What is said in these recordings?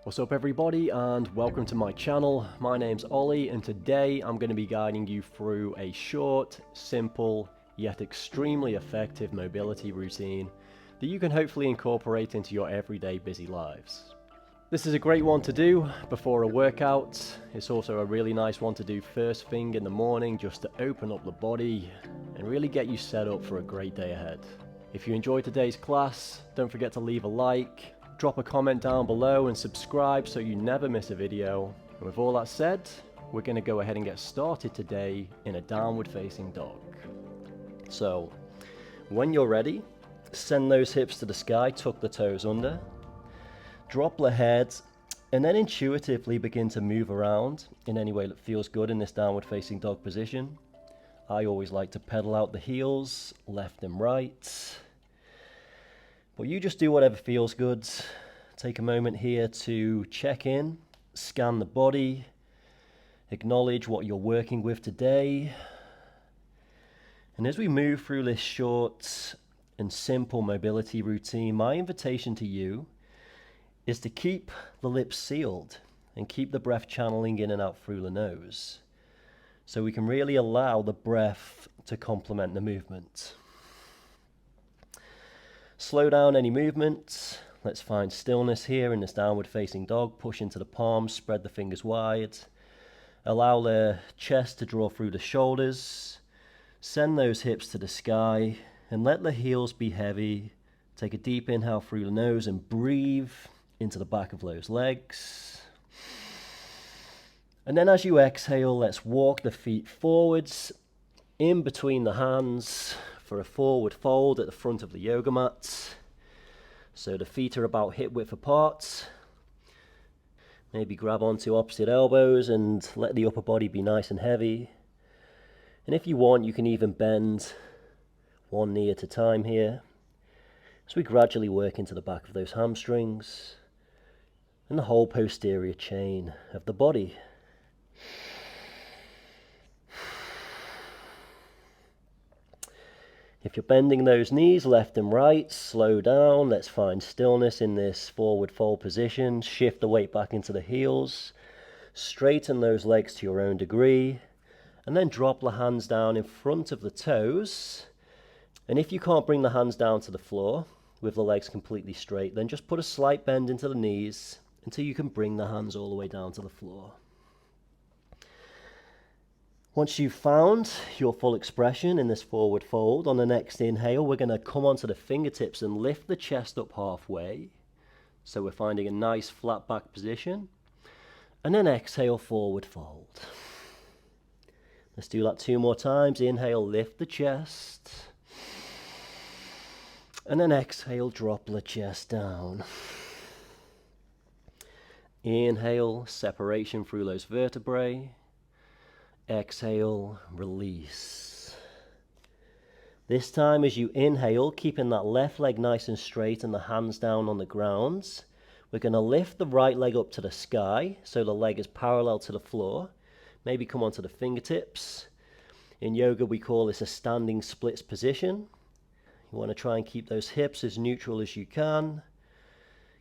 What's up everybody, and welcome to my channel. My name's Ollie, and today I'm going to be guiding you through a short, simple, yet extremely effective mobility routine that you can hopefully incorporate into your everyday busy lives. This is a great one to do before a workout. It's also a really nice one to do first thing in the morning, just to open up the body and really get you set up for a great day ahead. If you enjoyed today's class, don't forget to leave a like, drop a comment down below and subscribe so you never miss a video. And with all that said, we're going to go ahead and get started today in a downward facing dog. So when you're ready, send those hips to the sky, tuck the toes under, drop the head, and then intuitively begin to move around in any way that feels good in this downward facing dog position. I always like to pedal out the heels, left and right. But you just do whatever feels good. Take a moment here to check in, scan the body, acknowledge what you're working with today. And as we move through this short and simple mobility routine, my invitation to you is to keep the lips sealed and keep the breath channeling in and out through the nose, so we can really allow the breath to complement the movement. Slow down any movement. Let's find stillness here in this downward facing dog. Push into the palms, spread the fingers wide. Allow the chest to draw through the shoulders. Send those hips to the sky and let the heels be heavy. Take a deep inhale through the nose and breathe into the back of those legs. And then as you exhale, let's walk the feet forwards in between the hands for a forward fold at the front of the yoga mat. So the feet are about hip width apart. Maybe grab onto opposite elbows and let the upper body be nice and heavy. And if you want, you can even bend one knee at a time here, as we gradually work into the back of those hamstrings and the whole posterior chain of the body. If you're bending those knees left and right, slow down. Let's find stillness in this forward fold position. Shift the weight back into the heels. Straighten those legs to your own degree. And then drop the hands down in front of the toes. And if you can't bring the hands down to the floor with the legs completely straight, then just put a slight bend into the knees until you can bring the hands all the way down to the floor. Once you've found your full expression in this forward fold, on the next inhale, we're going to come onto the fingertips and lift the chest up halfway. So we're finding a nice flat back position. And then exhale, forward fold. Let's do that 2 more times. Inhale, lift the chest. And then exhale, drop the chest down. Inhale, separation through those vertebrae. Exhale, release. This time as you inhale, keeping that left leg nice and straight and the hands down on the ground, we're going to lift the right leg up to the sky so the leg is parallel to the floor. Maybe come onto the fingertips. In yoga we call this a standing splits position. You want to try and keep those hips as neutral as you can.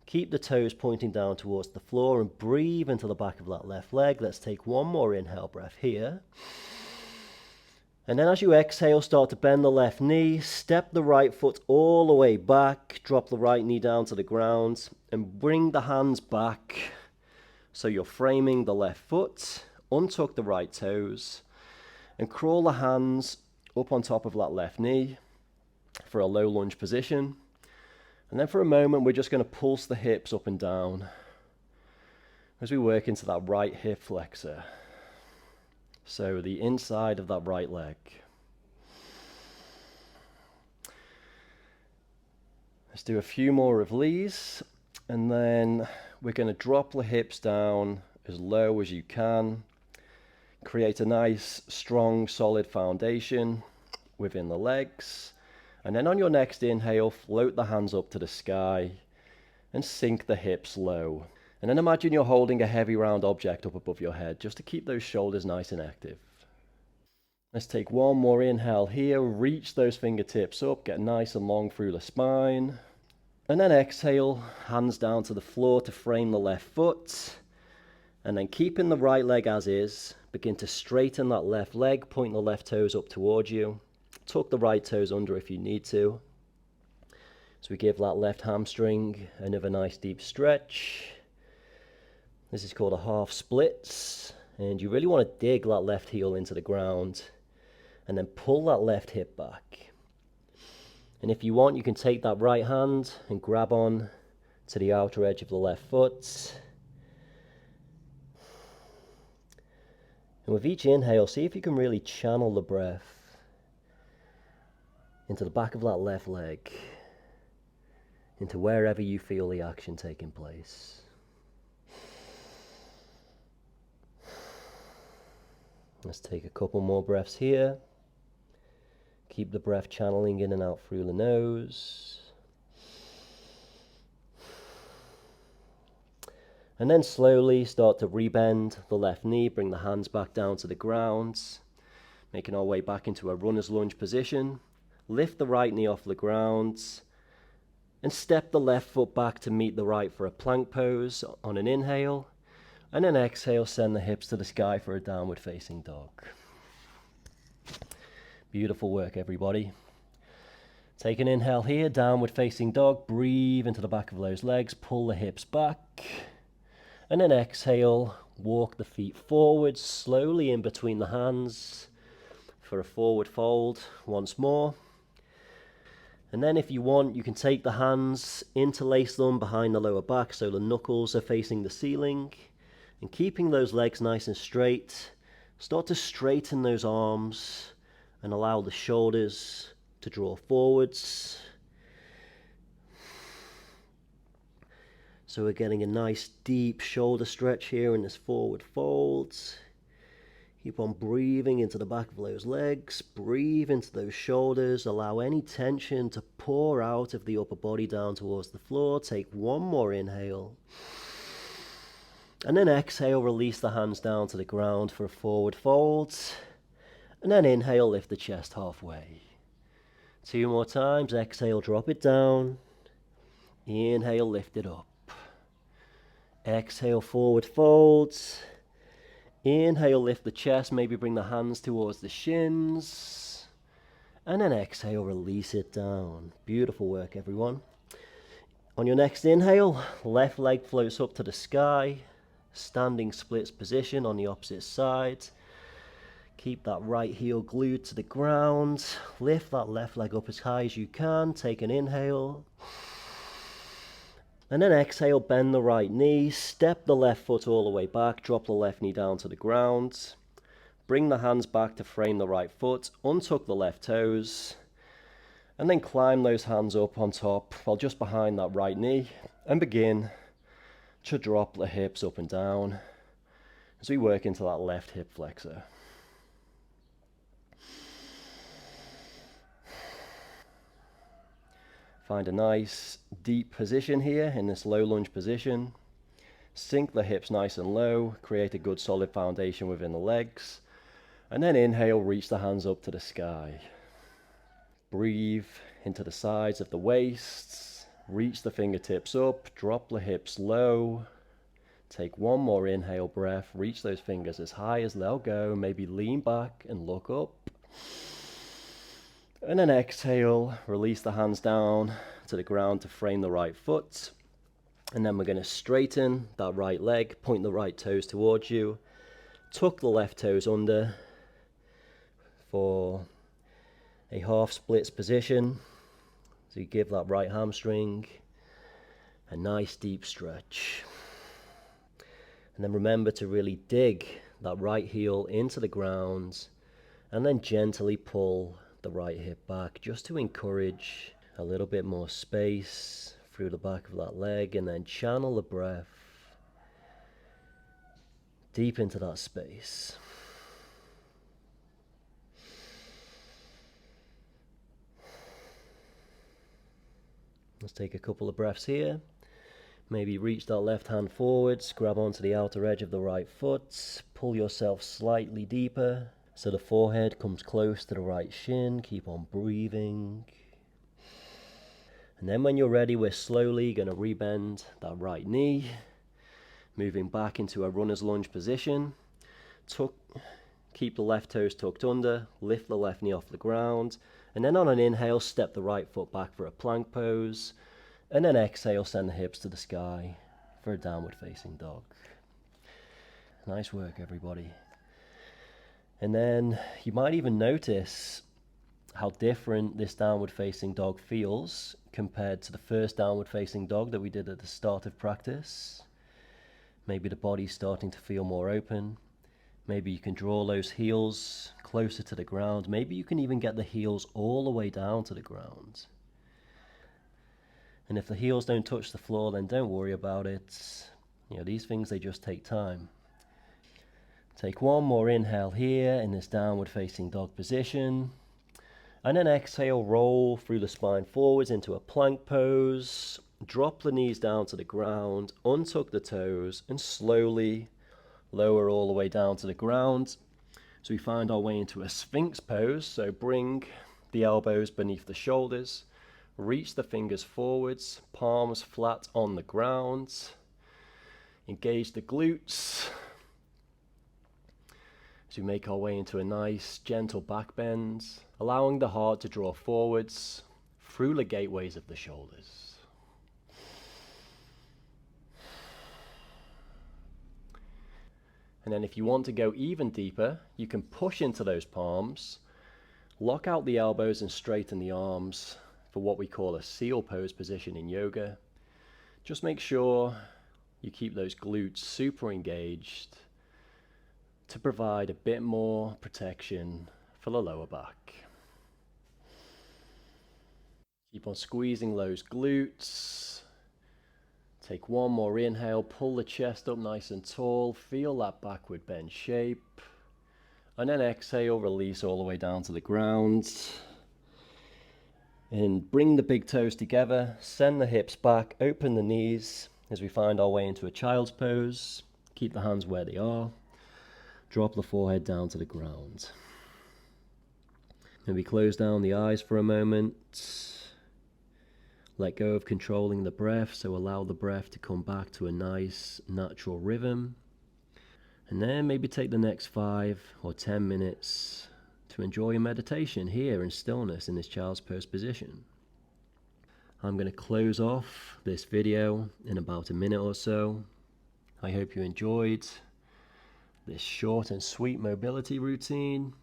Keep the toes pointing down towards the floor and breathe into the back of that left leg. Let's take one more inhale breath here. And then as you exhale, start to bend the left knee, step the right foot all the way back, drop the right knee down to the ground and bring the hands back. So you're framing the left foot, untuck the right toes and crawl the hands up on top of that left knee for a low lunge position. And then for a moment, we're just going to pulse the hips up and down as we work into that right hip flexor. So the inside of that right leg. Let's do a few more of these. And then we're going to drop the hips down as low as you can. Create a nice, strong, solid foundation within the legs. And then on your next inhale, float the hands up to the sky and sink the hips low. And then imagine you're holding a heavy round object up above your head just to keep those shoulders nice and active. Let's take one more inhale here, reach those fingertips up, get nice and long through the spine. And then exhale, hands down to the floor to frame the left foot. And then keeping the right leg as is, begin to straighten that left leg, point the left toes up towards you. Tuck the right toes under if you need to. So we give that left hamstring another nice deep stretch. This is called a half splits. And you really want to dig that left heel into the ground and then pull that left hip back. And if you want, you can take that right hand and grab on to the outer edge of the left foot. And with each inhale, see if you can really channel the breath into the back of that left leg, into wherever you feel the action taking place. Let's take a couple more breaths here. Keep the breath channeling in and out through the nose. And then slowly start to rebend the left knee, bring the hands back down to the ground, making our way back into a runner's lunge position. Lift the right knee off the ground and step the left foot back to meet the right for a plank pose on an inhale. And then exhale, send the hips to the sky for a downward facing dog. Beautiful work, everybody. Take an inhale here, downward facing dog. Breathe into the back of those legs, pull the hips back. And then exhale, walk the feet forward, slowly in between the hands for a forward fold once more. And then if you want, you can take the hands, interlace them behind the lower back so the knuckles are facing the ceiling. And keeping those legs nice and straight, start to straighten those arms and allow the shoulders to draw forwards. So we're getting a nice deep shoulder stretch here in this forward fold. Keep on breathing into the back of those legs. Breathe into those shoulders. Allow any tension to pour out of the upper body down towards the floor. Take one more inhale. And then exhale, release the hands down to the ground for a forward fold. And then inhale, lift the chest halfway. 2 more times. Exhale, drop it down. Inhale, lift it up. Exhale, forward folds. Inhale, lift the chest, maybe bring the hands towards the shins. And then exhale, release it down. Beautiful work, everyone. On your next inhale, left leg floats up to the sky. Standing splits position on the opposite side. Keep that right heel glued to the ground. Lift that left leg up as high as you can. Take an inhale. And then exhale, bend the right knee. Step the left foot all the way back. Drop the left knee down to the ground. Bring the hands back to frame the right foot. Untuck the left toes. And then climb those hands up on top, well, just behind that right knee. And begin to drop the hips up and down as we work into that left hip flexor. Find a nice deep position here in this low lunge position. Sink the hips nice and low, create a good solid foundation within the legs. And then inhale, reach the hands up to the sky. Breathe into the sides of the waist. Reach the fingertips up, drop the hips low. Take one more inhale breath, reach those fingers as high as they'll go, maybe lean back and look up. And then exhale, release the hands down to the ground to frame the right foot. And then we're going to straighten that right leg, point the right toes towards you. Tuck the left toes under for a half splits position. So you give that right hamstring a nice deep stretch. And then remember to really dig that right heel into the ground and then gently pull the right hip back just to encourage a little bit more space through the back of that leg, and then channel the breath deep into that space. Let's take a couple of breaths here. Maybe reach that left hand forwards, grab onto the outer edge of the right foot, pull yourself slightly deeper so the forehead comes close to the right shin. Keep on breathing. And then when you're ready, we're slowly going to rebend that right knee, moving back into a runner's lunge position. Keep the left toes tucked under, lift the left knee off the ground, and then on an inhale, step the right foot back for a plank pose, and then exhale, send the hips to the sky for a downward facing dog. Nice work, everybody. And then you might even notice how different this downward facing dog feels compared to the first downward facing dog that we did at the start of practice. Maybe the body's starting to feel more open. Maybe you can draw those heels closer to the ground. Maybe you can even get the heels all the way down to the ground. And if the heels don't touch the floor, then don't worry about it. These things, they just take time. Take one more inhale here in this downward facing dog position. And then exhale, roll through the spine forwards into a plank pose. Drop the knees down to the ground, untuck the toes, and slowly lower all the way down to the ground. So we find our way into a Sphinx pose. So bring the elbows beneath the shoulders, reach the fingers forwards, palms flat on the ground. Engage the glutes. As we make our way into a nice gentle back bend, allowing the heart to draw forwards through the gateways of the shoulders. And then if you want to go even deeper, you can push into those palms, lock out the elbows and straighten the arms for what we call a seal pose position in yoga. Just make sure you keep those glutes super engaged to provide a bit more protection for the lower back. Keep on squeezing those glutes. Take one more inhale, pull the chest up nice and tall, feel that backward bend shape. And then exhale, release all the way down to the ground. And bring the big toes together, send the hips back, open the knees as we find our way into a child's pose. Keep the hands where they are. Drop the forehead down to the ground. Maybe close down the eyes for a moment. Let go of controlling the breath, so allow the breath to come back to a nice, natural rhythm. And then maybe take the next 5 or 10 minutes to enjoy a meditation here in stillness in this child's pose position. I'm going to close off this video in about a minute or so. I hope you enjoyed this short and sweet mobility routine,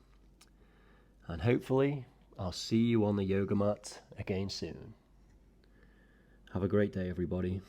and hopefully I'll see you on the yoga mat again soon. Have a great day, everybody.